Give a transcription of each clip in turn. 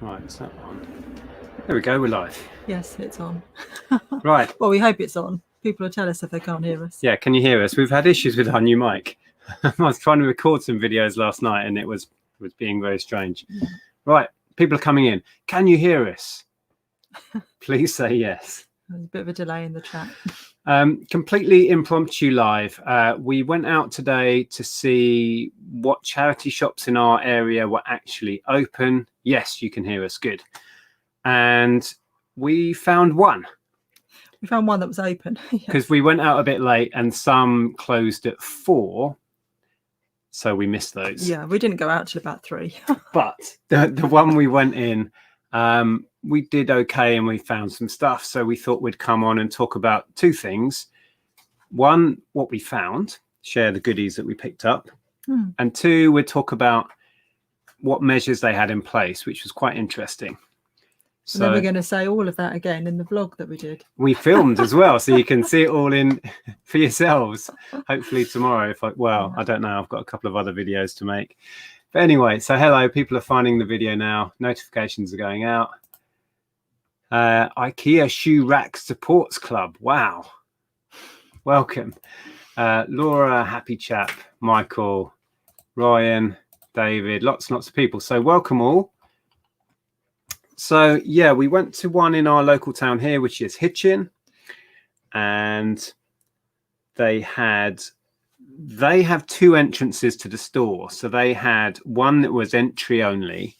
Right, is that on? There we go, we're live. Yes, it's on. Right. Well, we hope it's on. People will tell us if they can't hear us. Yeah, can you hear us? We've had issues with our new mic. I was trying to record some videos last night and it was being very strange. Yeah. Right, people are coming in. Can you hear us? Please say yes. There's a bit of a delay in the chat. Completely impromptu live. We went out today to see what charity shops in our area were actually open. Yes, you can hear us. Good. And we found one. We found one that was open. Because we went out a bit late and some closed at 4. So we missed those. Yeah, we didn't go out till about 3. But the one we went in, we did okay and we found some stuff. So we thought we'd come on and talk about 2 things. One, what we found, share the goodies that we picked up. And 2, we'd talk about what measures they had in place, which was quite interesting. So and then we're going to say all of that again in the vlog that we did. We filmed as well, so you can see it all in for yourselves. Hopefully tomorrow, I don't know. I've got a couple of other videos to make. But anyway, so hello, people are finding the video now. Notifications are going out. IKEA Shoe Rack Supports Club. Wow. Welcome. Laura, happy chap, Michael, Ryan, David, lots and lots of people. So welcome all. So yeah, we went to one in our local town here, which is Hitchin, and they have 2 entrances to the store. So they had one that was entry only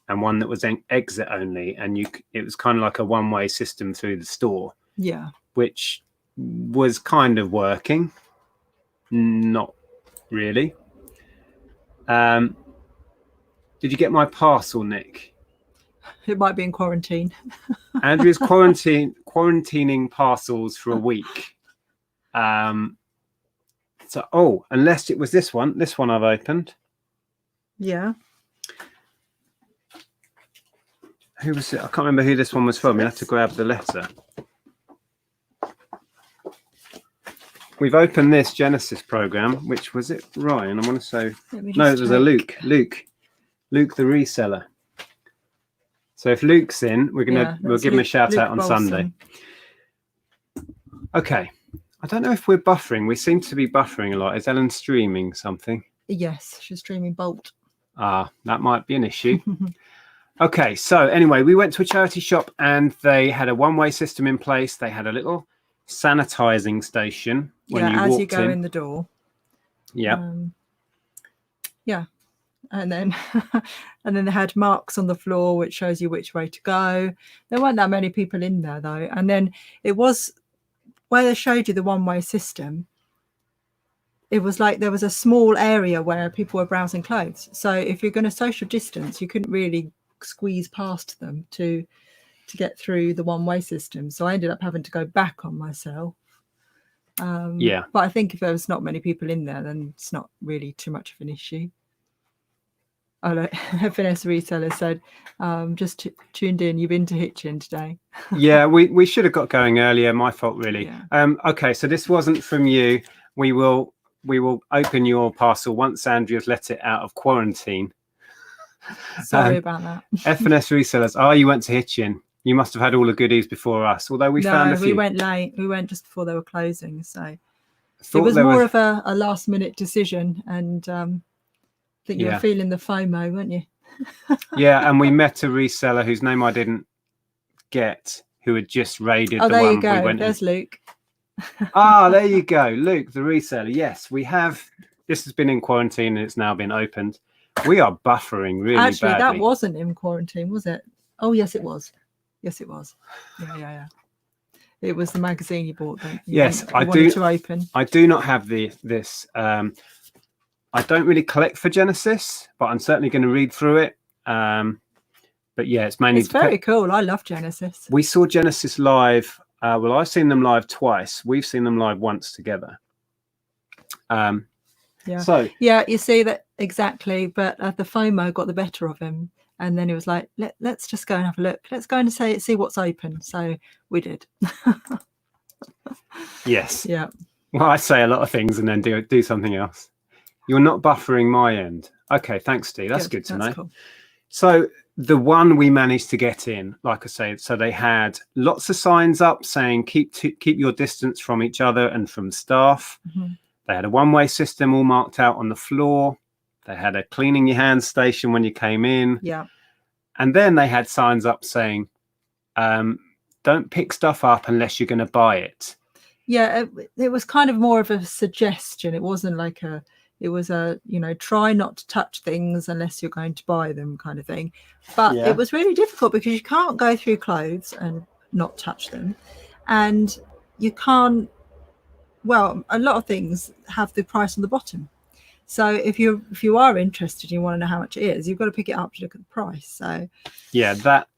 and one that was exit only, and it was kind of like a one-way system through the store. Yeah, which was kind of working, not really. Did you get my parcel, Nick? It might be in quarantine. Andrea's quarantining parcels for a week. So, unless it was this one. This one I've opened. Yeah. Who was it? I can't remember who this one was from. You have to grab the letter. We've opened this Genesis program, which was it, Ryan? I want to say no. It was a Luke the reseller. So if Luke's in, we'll give him a shout out on Sunday. Okay. I don't know if we're buffering. We seem to be buffering a lot. Is Ellen streaming something? Yes, she's streaming Bolt. Ah, that might be an issue. Okay. So anyway, we went to a charity shop and they had a one-way system in place. They had a little sanitizing station when you walked as you go in the door. Yeah. Yeah. And then they had marks on the floor which shows you which way to go. There weren't that many people in there though. And then it was where they showed you the one-way system. It was like there was a small area where people were browsing clothes. So if you're going to social distance, you couldn't really squeeze past them to get through the one-way system. So I ended up having to go back on myself. But I think if there was not many people in there, then it's not really too much of an issue. Oh, look, FNS Reseller said, just tuned in. You've been to Hitchin today. Yeah, we should have got going earlier. My fault, really. Yeah. Okay, so this wasn't from you. We will open your parcel once Andrea's let it out of quarantine. Sorry about that. FNS Resellers. You went to Hitchin. You must have had all the goodies before us. Although we found a few. We went late. We went just before they were closing. So it was more of a last minute decision, and I think you were feeling the FOMO, weren't you? Yeah, and we met a reseller whose name I didn't get, who had just raided the one. Oh, there you go. There's Luke. There you go. Luke, the reseller. Yes, we have. This has been in quarantine and it's now been opened. We are buffering really badly. Actually, that wasn't in quarantine, was it? Oh, yes, it was. Yes, it was. Yeah. It was the magazine you bought that I wanted to open. I do not have this. I don't really collect for Genesis, but I'm certainly going to read through it. But yeah, it's mainly. It's very cool. I love Genesis. We saw Genesis live. I've seen them live twice. We've seen them live once together. Yeah. So you see that exactly. But the FOMO got the better of him, and then he was like, "Let's just go and have a look. Let's go and see what's open." So we did. Yes. Yeah. Well, I say a lot of things and then do something else. You're not buffering my end. Okay, thanks, Steve. That's good to know. Cool. So the one we managed to get in, like I say, so they had lots of signs up saying keep your distance from each other and from staff. They had a one-way system all marked out on the floor. They had a cleaning your hands station when you came in. Yeah. And then they had signs up saying, don't pick stuff up unless you're going to buy it. Yeah, it was kind of more of a suggestion. It wasn't like it was a, try not to touch things unless you're going to buy them kind of thing. But it was really difficult because you can't go through clothes and not touch them. And you can't, well, a lot of things have the price on the bottom. So if you are interested, you want to know how much it is, you've got to pick it up to look at the price. So yeah,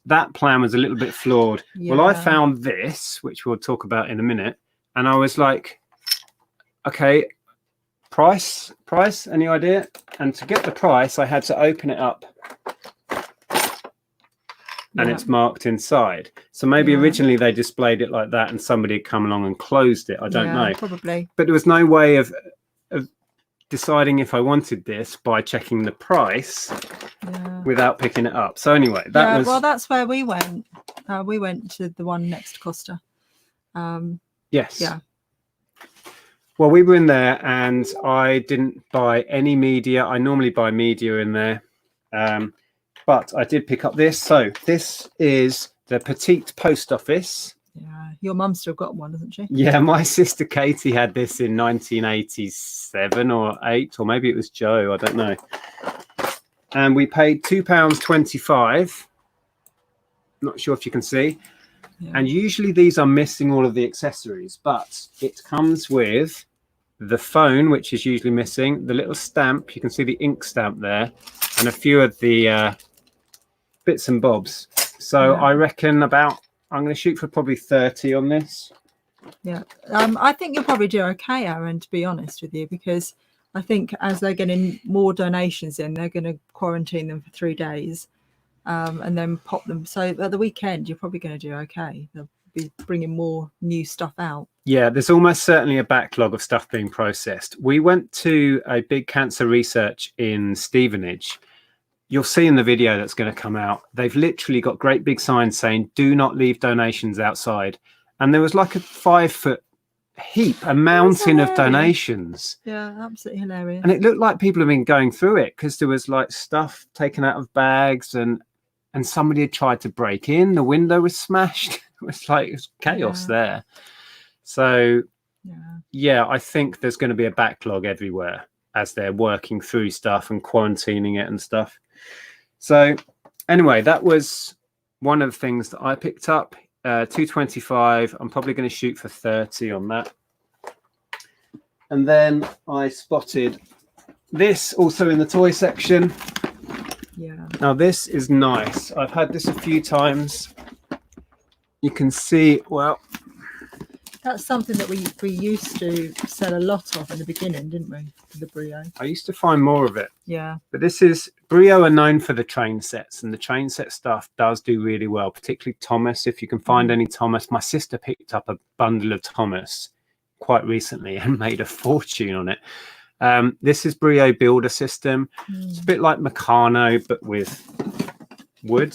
that plan was a little bit flawed. Yeah. Well, I found this, which we'll talk about in a minute, and I was like, okay, price, any idea? And to get the price, I had to open it up, and it's marked inside. So maybe originally they displayed it like that and somebody had come along and closed it. I don't know. Probably. But there was no way of deciding if I wanted this by checking the price without picking it up. So anyway, that was... Well, that's where we went. We went to the one next to Costa. Yes. Yeah. Well, we were in there and I didn't buy any media. I normally buy media in there. But I did pick up this. So this is the Petite Post Office. Yeah, your mum's still got one, hasn't she? Yeah, my sister Katie had this in 1987 or 8, or maybe it was Joe, I don't know. And we paid £2.25. Not sure if you can see. Yeah. And usually these are missing all of the accessories, but it comes with the phone, which is usually missing, the little stamp, you can see the ink stamp there, and a few of the bits and bobs. So I reckon I'm going to shoot for probably 30 on this. Yeah, I think you'll probably do okay, Aaron, to be honest with you, because I think as they're getting more donations in, they're going to quarantine them for 3 days and then pop them. So at the weekend, you're probably going to do okay. They'll be bringing more new stuff out. Yeah, there's almost certainly a backlog of stuff being processed. We went to a big cancer research in Stevenage. You'll see in the video that's going to come out, they've literally got great big signs saying, do not leave donations outside. And there was like a 5-foot heap, a mountain of donations. Yeah, absolutely hilarious. And it looked like people have been going through it because there was like stuff taken out of bags and somebody had tried to break in. The window was smashed. It was chaos there. So, yeah, I think there's going to be a backlog everywhere as they're working through stuff and quarantining it and stuff. So anyway, that was one of the things that I picked up. 225. I'm probably going to shoot for 30 on that. And then I spotted this also in the toy section. Yeah. Now this is nice. I've had this a few times. You can see, well, that's something that we used to sell a lot of in the beginning, didn't we? The Brio. I used to find more of it. Yeah. But this is, Brio are known for the train sets, and the train set stuff does do really well, particularly Thomas. If you can find any Thomas. My sister picked up a bundle of Thomas quite recently and made a fortune on it. This is Brio Builder System. It's a bit like Meccano, but with wood.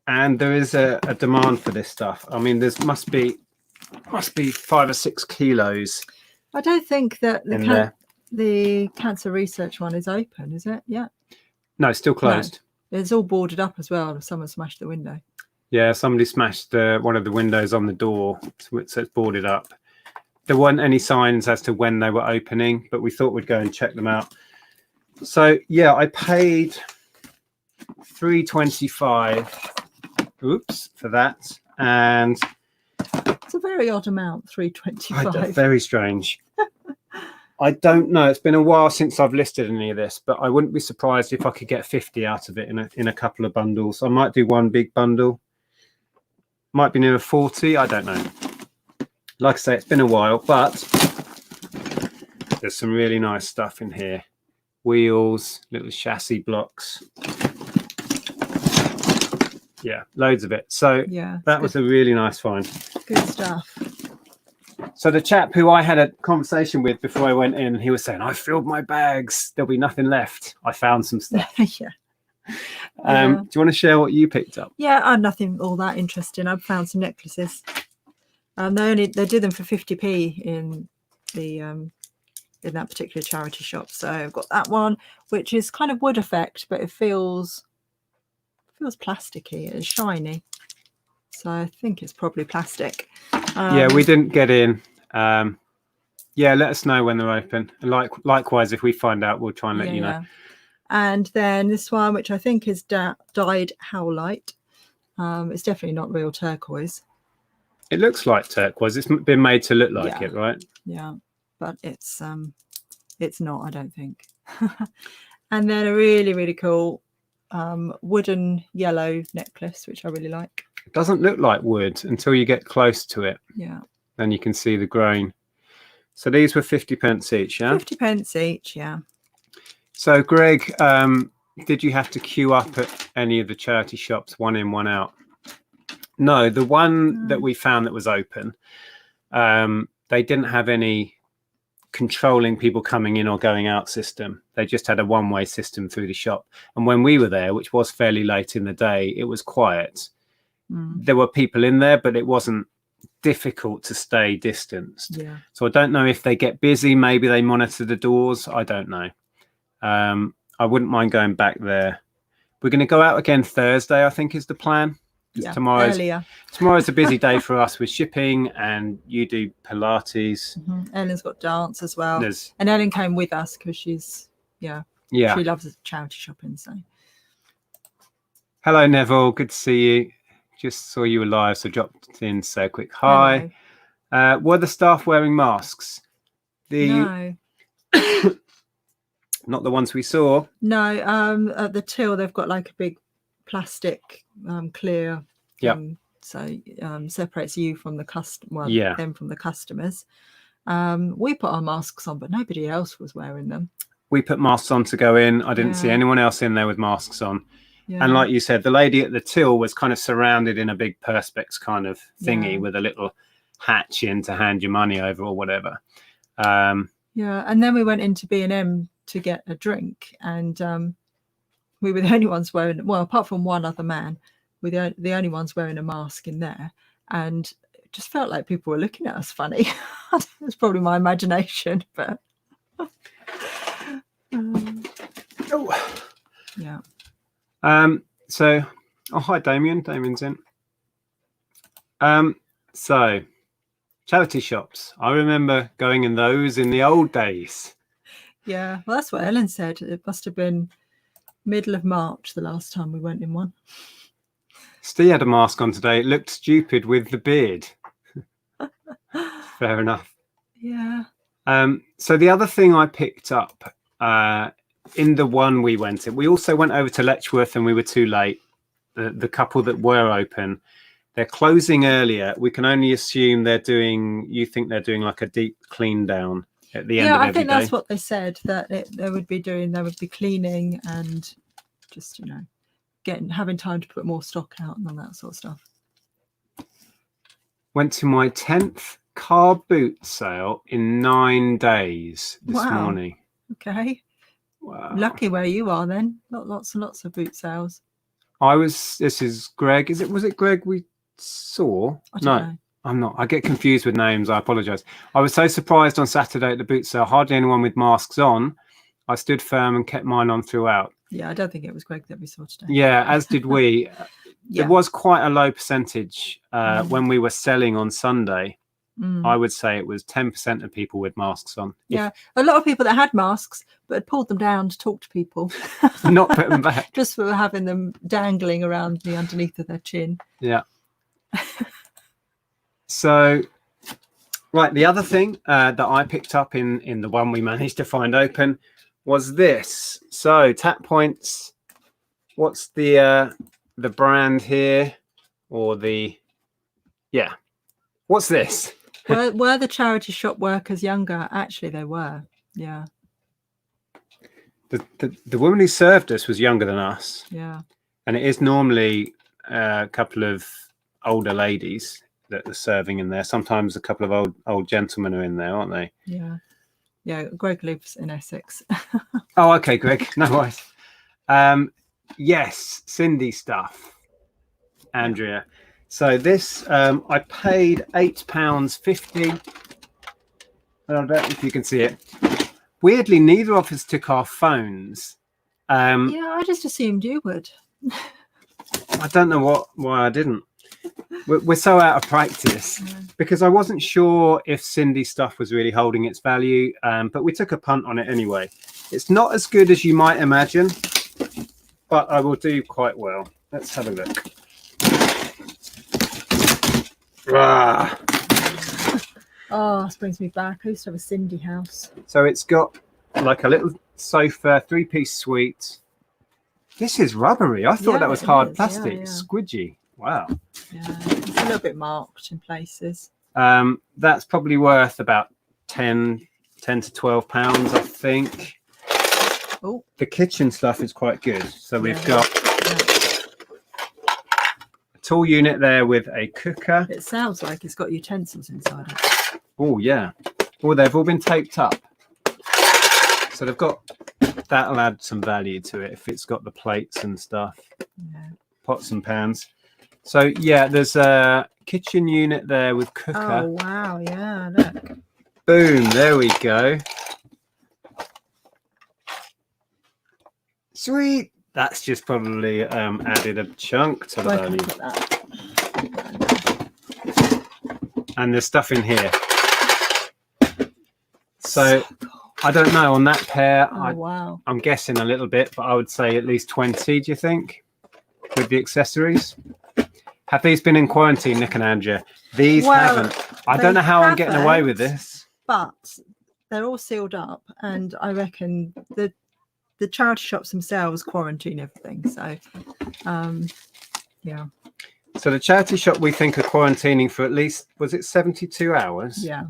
And there is a demand for this stuff. I mean, there must be 5 or 6 kilos. I don't think that the cancer research one is open, is it? Yeah. No, it's still closed. No. It's all boarded up as well. Someone smashed the window. Yeah, somebody smashed one of the windows on the door, so it's boarded up. There weren't any signs as to when they were opening, but we thought we'd go and check them out. So yeah, I paid $3.25. Oops, for that. And it's a very odd amount, $3.25. Very strange. I don't know. It's been a while since I've listed any of this, but I wouldn't be surprised if I could get 50 out of it in a couple of bundles. I might do one big bundle. Might be near 40. I don't know. Like I say, it's been a while, but there's some really nice stuff in here. Wheels, little chassis blocks. Yeah, loads of it. So yeah, that was a really nice find. Good stuff. So the chap who I had a conversation with before I went in, he was saying, I filled my bags. There'll be nothing left. I found some stuff. Yeah. Do you want to share what you picked up? Yeah, nothing all that interesting. I've found some necklaces. They do them for 50p in the in that particular charity shop. So I've got that one, which is kind of wood effect, but it feels plasticky. It's shiny, so I think it's probably plastic. Yeah, we didn't get in. Yeah, let us know when they're open. And likewise, if we find out, we'll try and let you know. Yeah. And then this one, which I think is dyed howlite. It's definitely not real turquoise. It looks like turquoise. It's been made to look like it, right? Yeah, but it's not, I don't think. And then a really, really cool wooden yellow necklace, which I really like. It doesn't look like wood until you get close to it. Yeah. Then you can see the grain. So these were 50p each, yeah? 50p each, yeah. So Greg, did you have to queue up at any of the charity shops, one in, one out? No, the one that we found that was open, they didn't have any controlling people coming in or going out system. They just had a one-way system through the shop. And when we were there, which was fairly late in the day, it was quiet. There were people in there, but it wasn't difficult to stay distanced. Yeah. So I don't know if they get busy. Maybe they monitor the doors. I don't know. I wouldn't mind going back there. We're going to go out again Thursday, I think is the plan. Yeah, tomorrow's a busy day for us with shipping, and you do Pilates. Ellen's got dance as well. And Ellen came with us because she's she loves charity shopping. So hello Neville, good to see you. Just saw you were live, so dropped in so quick hi. Were the staff wearing masks? No. Not the ones we saw. No, at the till they've got like a big plastic clear thing, so separates you from the them from the customers. We put our masks on, but nobody else was wearing them. We put masks on to go in. I didn't see anyone else in there with masks on. And like you said, the lady at the till was kind of surrounded in a big perspex kind of thingy with a little hatch in to hand your money over or whatever. And then we went into B&M to get a drink, and we were the only ones wearing, well, apart from one other man, we're the only ones wearing a mask in there, and it just felt like people were looking at us funny. It's probably my imagination, but so hi Damien's in. So charity shops, I remember going in those in the old days. Well, that's what Ellen said. It must have been middle of March the last time we went in one. Steve had a mask on today. It looked stupid with the beard. Fair enough. So the other thing I picked up in the one we went in, we also went over to Letchworth and we were too late. The couple that were open, they're closing earlier. We can only assume you think they're doing like a deep clean down at the end of every day. I think that's what they said, that they would be cleaning and just, having time to put more stock out and all that sort of stuff. Went to my 10th car boot sale in 9 days this morning. Okay. Wow. Lucky where you are then. Lots and lots of boot sales. This is Greg. Was it Greg we saw? I don't know. I'm not. I get confused with names. I apologize. I was so surprised on Saturday at the boot sale. Hardly anyone with masks on. I stood firm and kept mine on throughout. Yeah, I don't think it was Greg that we saw today. Yeah, as did we. There was quite a low percentage when we were selling on Sunday. I would say it was 10% of people with masks on. Yeah, a lot of people that had masks but had pulled them down to talk to people. Not put them back. Just for having them dangling around the underneath of their chin. Yeah. So, right, the other thing that I picked up in the one we managed to find open was this. So, Tap Points. What's the brand here? Or what's this? Were the charity shop workers younger? Actually, they were. Yeah. The woman who served us was younger than us. Yeah. And it is normally a couple of older ladies that are serving in there. Sometimes a couple of old gentlemen are in there, aren't they? Yeah. Yeah, Greg lives in Essex. Oh, okay, Greg. No worries. Yes, Cindy stuff, Andrea. So this, I paid £8.50. I don't know if you can see it. Weirdly, neither of us took our phones. Yeah, I just assumed you would. I don't know why I didn't. We're so out of practice because I wasn't sure if Cindy stuff was really holding its value, but we took a punt on it anyway. It's not as good as you might imagine, but I will do quite well. Let's have a look. Ah. Oh, this brings me back. I used to have a Cindy house. So it's got like a little sofa, 3-piece suite. This is rubbery. I thought that was hard plastic. Yeah. Squidgy. Wow. Yeah, it's a little bit marked in places. That's probably worth about 10 to 12 pounds, I think. Oh, the kitchen stuff is quite good. So we've got a tall unit there with a cooker. It sounds like it's got utensils inside it. Oh yeah. Oh, they've all been taped up. So they've got, that'll add some value to it if it's got the plates and stuff. Yeah. Pots and pans. So yeah, there's a kitchen unit there with cooker. Oh wow, yeah, look. Boom, there we go. Sweet. That's just probably added a chunk to the value. And there's stuff in here. So cool. I don't know on that pair. Oh, wow. I'm guessing a little bit, but I would say at least 20. Do you think, with the accessories? Have these been in quarantine, Nick and Andrea? These haven't. I don't know how I'm getting away with this. But they're all sealed up, and I reckon the charity shops themselves quarantine everything. So, yeah. So the charity shop we think are quarantining for at least, was it 72 hours? Yeah.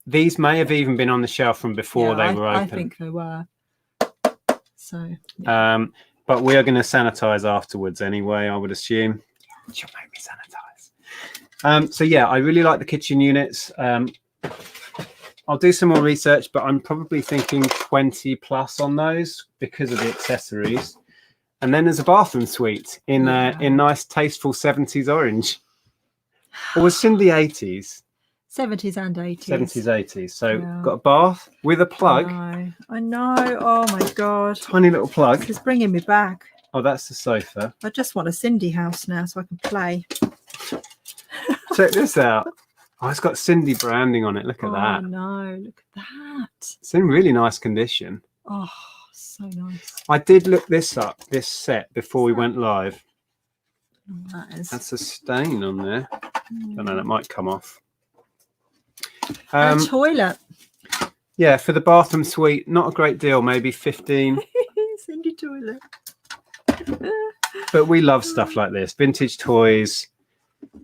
These may have even been on the shelf from before they were open. I think they were. So. Yeah. But we are going to sanitize afterwards anyway, I would assume. She'll make me sanitize. So yeah, I really like the kitchen units. I'll do some more research, but I'm probably thinking 20 plus on those because of the accessories. And then there's a bathroom suite in nice, tasteful 70s orange. Or was in the 80s? 70s and 80s. 70s, 80s. So got a bath with a plug. I know. Oh my God. Tiny little plug. This is bringing me back. Oh, that's the sofa. I just want a Cindy house now so I can play. Check this out. Oh, it's got Cindy branding on it. Look at that. Oh no, look at that. It's in really nice condition. Oh, so nice. I did look this up, this set, before we went live. Oh, that's a stain on there. I don't know, that might come off. A toilet. Yeah, for the bathroom suite, not a great deal, maybe 15. Cindy toilet. But we love stuff like this, vintage toys.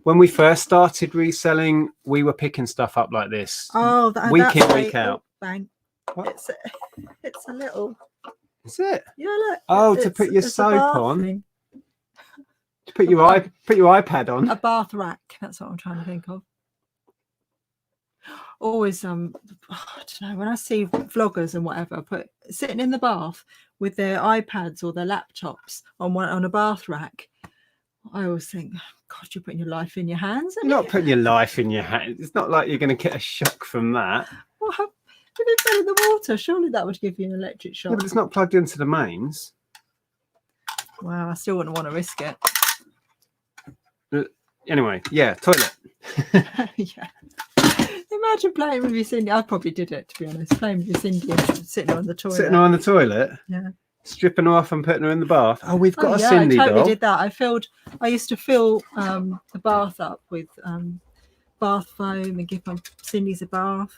When we first started reselling, we were picking stuff up like this. Oh, week in, week out. Bang. It's a little. Is it? Yeah, look. Oh, to put your soap on. Thing. To put your iPad on. A bath rack. That's what I'm trying to think of. Always I don't know, when I see vloggers and whatever sitting in the bath with their iPads or their laptops on a bath rack, I always think, God, you're putting your life in your hands. You're not putting your life in your hands. It's not like you're going to get a shock from that. Well, if it fell in the water, surely that would give you an electric shock. Yeah, but it's not plugged into the mains. Wow, I still wouldn't want to risk it. Anyway, yeah, toilet. Yeah. Imagine playing with your Cindy. I probably did it, to be honest. Playing with your Cindy and sitting on the toilet. Sitting on the toilet? Yeah. Stripping her off and putting her in the bath. Oh, we've got a Cindy I totally doll. Did that. I used to fill the bath up with bath foam and give my Cindy's a bath.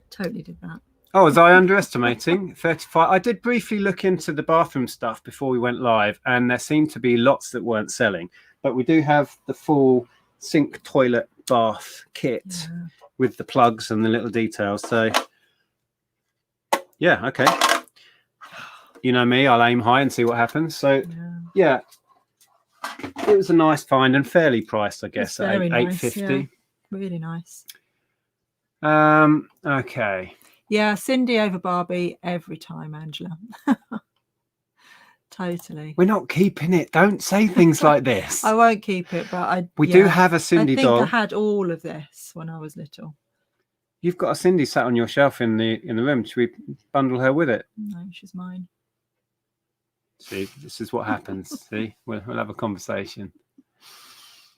Totally did that. Oh, was I underestimating? 35. I did briefly look into the bathroom stuff before we went live, and there seemed to be lots that weren't selling. But we do have the full sink, toilet, bath kit with the plugs and the little details. So, yeah, okay. You know me, I'll aim high and see what happens. So, yeah. it was a nice find and fairly priced, I guess, It's at very nice, £8.50. yeah. Really nice. Okay. Yeah, Cindy over Barbie every time, Angela. Totally. We're not keeping it. Don't say things like this. I won't keep it, but We do have a Cindy I think doll. I had all of this when I was little. You've got a Cindy sat on your shelf in the room. Should we bundle her with it? No, she's mine. See, this is what happens. See, we'll have a conversation.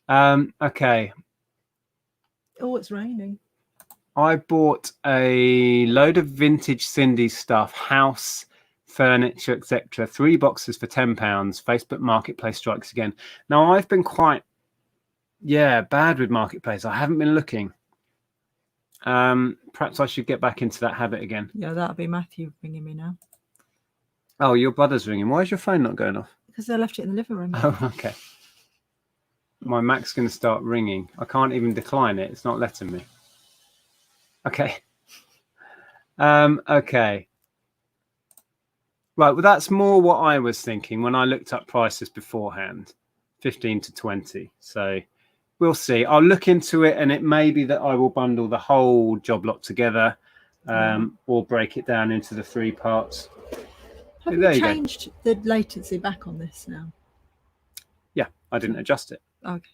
Okay. Oh, it's raining. I bought a load of vintage Cindy stuff, house, furniture, etc. 3 boxes for £10. Facebook Marketplace strikes again. Now, I've been quite, bad with Marketplace. I haven't been looking. Perhaps I should get back into that habit again. Yeah, that'll be Matthew ringing me now. Oh, your brother's ringing. Why is your phone not going off? Because I left it in the living room. Oh, okay. My Mac's going to start ringing. I can't even decline it. It's not letting me. Okay. Okay. Right. Well, that's more what I was thinking when I looked up prices beforehand, 15 to 20. So we'll see. I'll look into it, and it may be that I will bundle the whole job lot together, or break it down into the 3 parts. Have you changed the latency back on this now? Yeah, I didn't adjust it. Okay.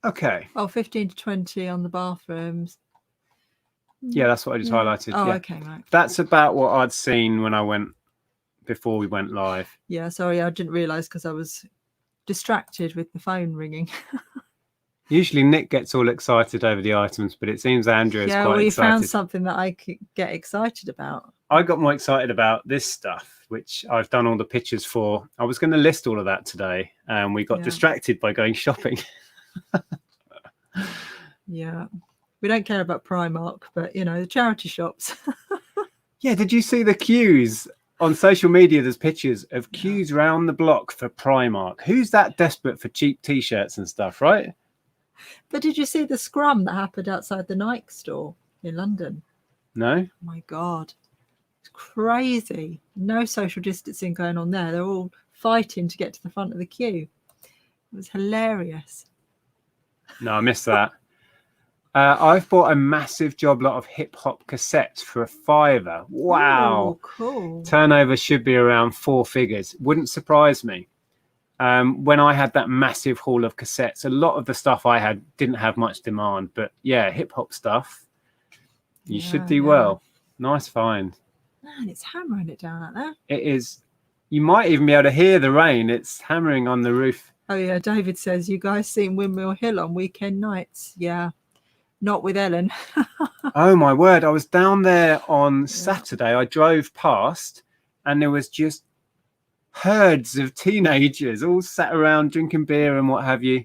Okay. Oh, 15 to 20 on the bathrooms. Yeah, that's what I just highlighted. Oh, yeah. okay, right. That's about what I'd seen when I went before we went live. Yeah, sorry, I didn't realise because I was distracted with the phone ringing. Usually Nick gets all excited over the items, but it seems Andrea is quite excited. Found something that I could get excited about. I got more excited about this stuff, which I've done all the pictures for. I was going to list all of that today, and we got distracted by going shopping. Yeah. We don't care about Primark, but, the charity shops. Yeah, did you see the queues? On social media, there's pictures of queues round the block for Primark. Who's that desperate for cheap T-shirts and stuff, right? But did you see the scrum that happened outside the Nike store in London? No. Oh my God. It's crazy. No social distancing going on there. They're all fighting to get to the front of the queue. It was hilarious. No, I missed that. I've bought a massive job lot of hip-hop cassettes for £5. Wow. Ooh, cool. Turnover should be around 4 figures. Wouldn't surprise me. When I had that massive haul of cassettes, a lot of the stuff I had didn't have much demand. But yeah, hip-hop stuff, you should do well. Nice find. Man, it's hammering it down out there. It is. You might even be able to hear the rain. It's hammering on the roof. Oh, yeah. David says, you guys seen Windmill Hill on weekend nights? Yeah. Not with Ellen. Oh, my word. I was down there on Saturday. I drove past and there was just herds of teenagers all sat around drinking beer and what have you.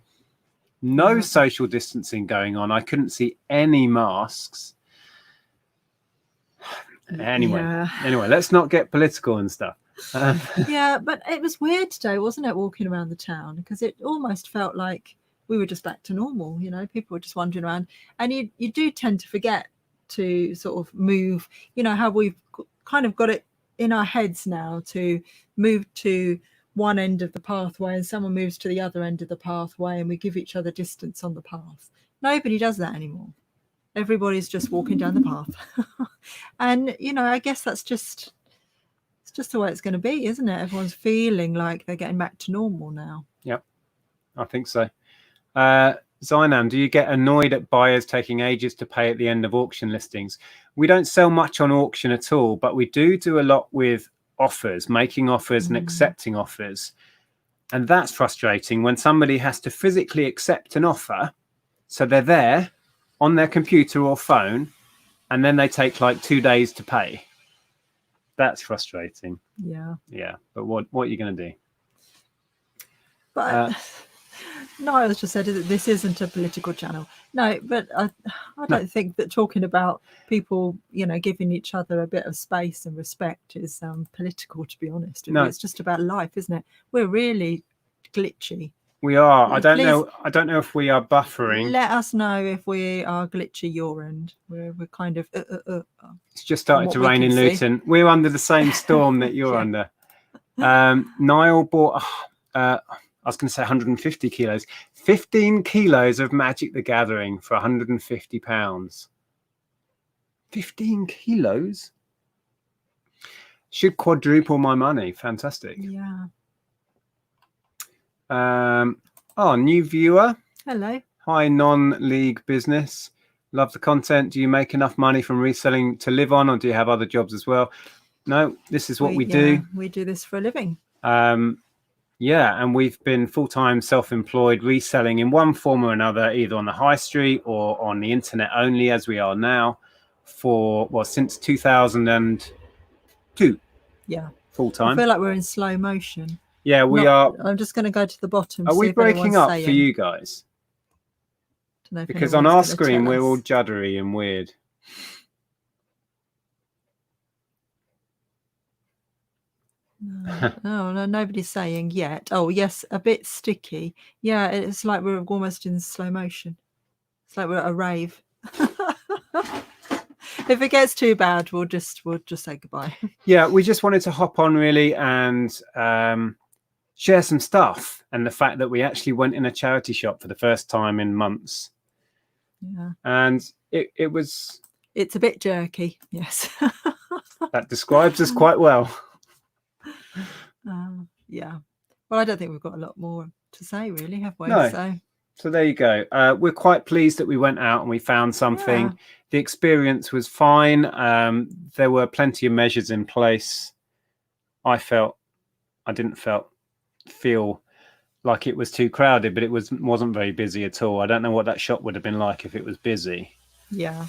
No social distancing going on. I couldn't see any masks. Anyway, let's not get political and stuff. Yeah, but it was weird today, wasn't it, walking around the town? Because it almost felt like we were just back to normal. People were just wandering around, and you do tend to forget to sort of move. How we've kind of got it in our heads now to move to one end of the pathway and someone moves to the other end of the pathway and we give each other distance on the path. Nobody does that anymore. Everybody's just walking down the path. And I guess it's just the way it's going to be, isn't it? Everyone's feeling like they're getting back to normal now. Yep, I think so. Zainam, do you get annoyed at buyers taking ages to pay at the end of auction listings? We don't sell much on auction at all, but we do a lot with offers, making offers and accepting offers. And that's frustrating when somebody has to physically accept an offer. So they're there on their computer or phone, and then they take like 2 days to pay. That's frustrating. Yeah. Yeah. But what are you going to do? But Niles just said that this isn't a political channel. No, but I don't think that talking about people, giving each other a bit of space and respect is political, to be honest. No. It's just about life, isn't it? We're really glitchy. We are. I don't know if we are buffering. Let us know if we are glitchy your end. We're kind of. It's just started to rain in Luton. We're under the same storm that you're under. Niall bought, I was going to say 150 kilos, 15 kilos of Magic the Gathering for £150. 15 kilos? Should quadruple my money. Fantastic. Yeah. New viewer. Hello. Hi, non-league business. Love the content. Do you make enough money from reselling to live on, or do you have other jobs as well? No, this is what we do. We do this for a living. Yeah, and we've been full-time self-employed reselling in one form or another, either on the high street or on the internet only, as we are now, since 2002. Yeah. Full-time. I feel like we're in slow motion. Yeah, we are. I'm just going to go to the bottom. Are we breaking up for you guys? Because on our screen, we're all juddery and weird. No, nobody's saying yet. Oh, yes, a bit sticky. Yeah, it's like we're almost in slow motion. It's like we're at a rave. If it gets too bad, we'll just say goodbye. Yeah, we just wanted to hop on really and share some stuff, and the fact that we actually went in a charity shop for the first time in months. Yeah, and it's a bit jerky. Yes. That describes us quite well. Yeah, well, I don't think we've got a lot more to say, really, have we? No. So there you go. We're quite pleased that we went out and we found something. Yeah. The experience was fine. There were plenty of measures in place. I didn't feel like it was too crowded, but it wasn't very busy at all. I don't know what that shop would have been like if it was busy. Yeah.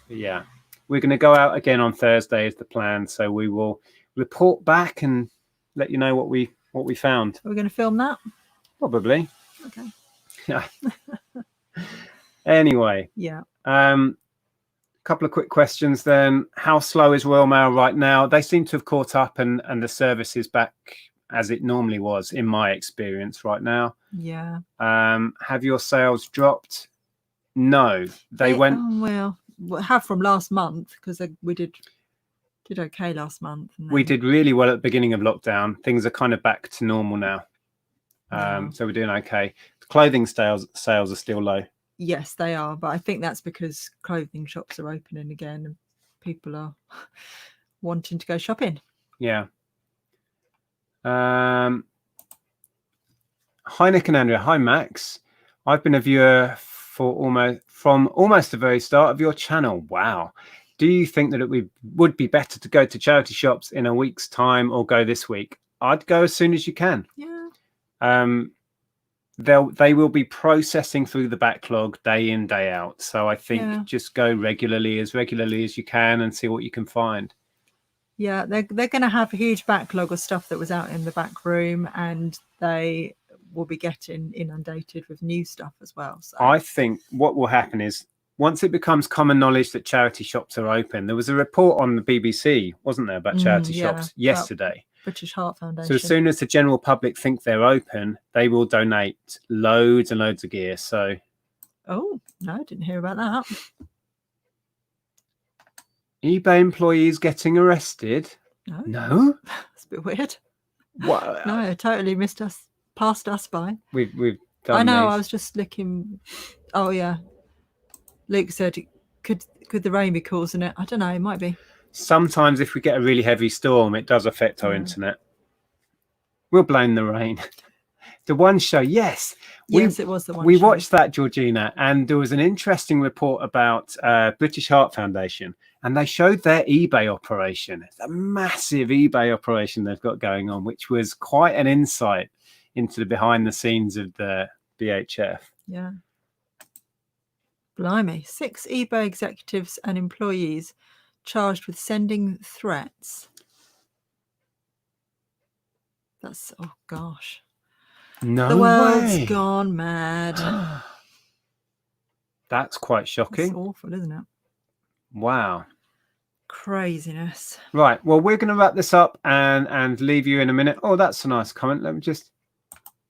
Yeah. We're going to go out again on Thursday is the plan. So we will report back and let you know what we found. Are we going to film that? Probably. Okay. Yeah. Anyway. Yeah. Couple of quick questions then. How slow is Royal Mail right now? They seem to have caught up and the service is back as it normally was, in my experience right now. Yeah. Have your sales dropped? No. They went... well, have from last month, because we did okay last month. And we did really well at the beginning of lockdown. Things are kind of back to normal now. Yeah. So we're doing okay. The clothing sales are still low. Yes, they are, but I think that's because clothing shops are opening again and people are wanting to go shopping. Yeah. Hi, Nick and Andrea. Hi, Max. I've been a viewer from almost the very start of your channel. Wow. Do you think that it would be better to go to charity shops in a week's time or go this week? I'd go as soon as you can. Yeah. They will be processing through the backlog day in, day out. So I think just go regularly as you can and see what you can find. Yeah, they're going to have a huge backlog of stuff that was out in the back room, and they will be getting inundated with new stuff as well. So I think what will happen is, once it becomes common knowledge that charity shops are open, there was a report on the BBC, wasn't there, about charity shops yesterday? British Heart Foundation. So as soon as the general public think they're open, they will donate loads and loads of gear. So, oh no, I didn't hear about that. eBay employees getting arrested? No, that's a bit weird. What? No, it totally passed us by. We've done. I know. These. I was just looking. Oh yeah, Luke said, could the rain be causing it? I don't know. It might be. Sometimes if we get a really heavy storm, it does affect our internet. We'll blame the rain. The one show, yes, it was the one. We watched that, Georgina, and there was an interesting report about British Heart Foundation, and they showed their eBay operation. It's a massive eBay operation they've got going on, which was quite an insight into the behind the scenes of the BHF. Yeah. Blimey, 6 eBay executives and employees charged with sending threats. That's, oh gosh. No, the world's way. Gone mad. That's quite shocking. It's awful, isn't it? Wow. Craziness. Right. Well, we're going to wrap this up and leave you in a minute. Oh, that's a nice comment. Let me just...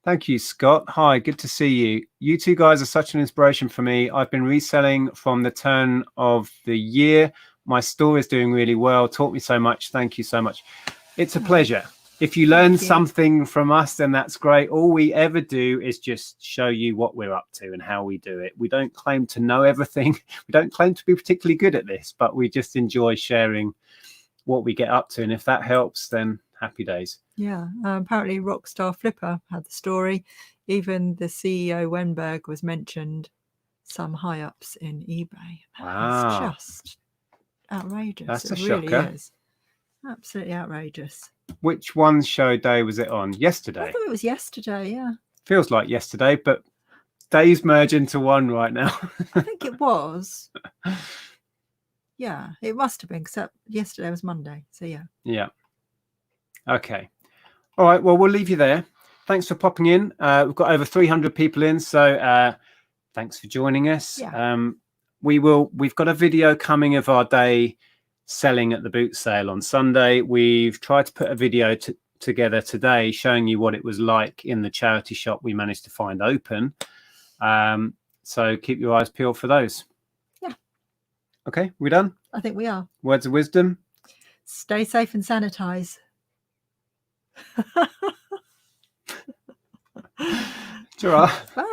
Thank you, Scott. Hi, good to see you. You two guys are such an inspiration for me. I've been reselling from the turn of the year. My store is doing really well. Taught me so much. Thank you so much. It's a pleasure. If you learn you. something from us, then that's great. All we ever do is just show you what we're up to and how we do it. We don't claim to know everything. We don't claim to be particularly good at this, but we just enjoy sharing what we get up to. And if that helps, then happy days. Yeah. Apparently Rockstar Flipper had the story. Even the CEO Wenberg was mentioned, some high ups in eBay. Wow. It's just outrageous. That's a It really shocker. is. Absolutely outrageous. Which one show day was it on? Yesterday. I thought it was yesterday, yeah. Feels like yesterday, but days merge into one right now. I think it was. Yeah, it must have been, except yesterday was Monday. So yeah. Yeah. Okay. All right. Well, we'll leave you there. Thanks for popping in. We've got over 300 people in, so thanks for joining us. Yeah. We've got a video coming of our day selling at the boot sale on Sunday. We've tried to put a video together today showing you what it was like in the charity shop we managed to find open. So keep your eyes peeled for those. Yeah. Okay, we done? I think we are. Words of wisdom. Stay safe and sanitize. Ta-ra. Bye.